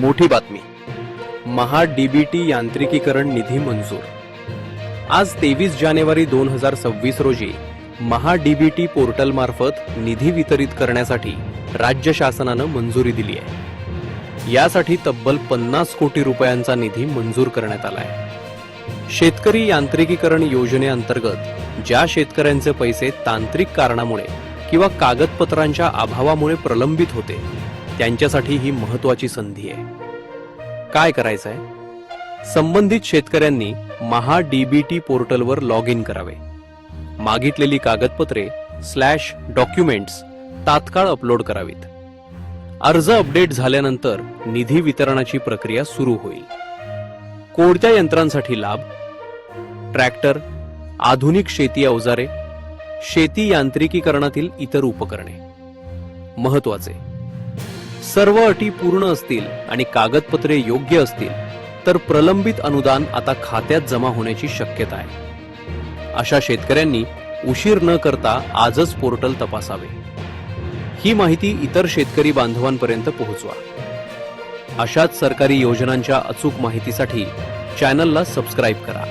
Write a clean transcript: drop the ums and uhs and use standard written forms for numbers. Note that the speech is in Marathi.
मोठी बातमी, महा डीबीटी यांत्रिकीकरण निधी मंजूर। आज 23 जानेवारी 2026 रोजी महा डीबीटी पोर्टल मार्फत निधी वितरित करण्यासाठी राज्य शासनानं मंजुरी दिली आहे। यासाठी तब्बल 50 कोटी रुपयांचा निधी मंजूर करण्यात आला आहे। शेतकरी यांत्रिकीकरण योजनेअंतर्गत ज्या शेतकऱ्यांचे पैसे तांत्रिक कारणामुळे किंवा कागदपत्रांच्या अभावामुळे प्रलंबित होते त्यांच्यासाठी ही महत्त्वाची संधी आहे। काय करायचंय? संबंधित शेतकऱ्यांनी महा डीबीटी पोर्टलवर लॉग इन करावे। मागितलेली कागदपत्रे /डॉक्युमेंट्स तात्काळ अपलोड करावीत। अर्ज अपडेट झाल्यानंतर निधी वितरणाची प्रक्रिया सुरू होईल। कोणत्या यंत्रांसाठी लाभ? ट्रॅक्टर, आधुनिक शेती अवजारे, शेती यांत्रिकीकरणातील इतर उपकरणे। महत्त्वाचे, सर्व अटी पूर्ण असतील आणि कागदपत्रे योग्य असतील तर प्रलंबित अनुदान आता खात्यात जमा होण्याची शक्यता आहे। अशा शेतकऱ्यांनी उशीर न करता आजच पोर्टल तपासावे। ही माहिती इतर शेतकरी बांधवांपर्यंत पोहोचवा। अशाच सरकारी योजनांच्या अचूक माहितीसाठी चॅनलला सबस्क्राईब करा।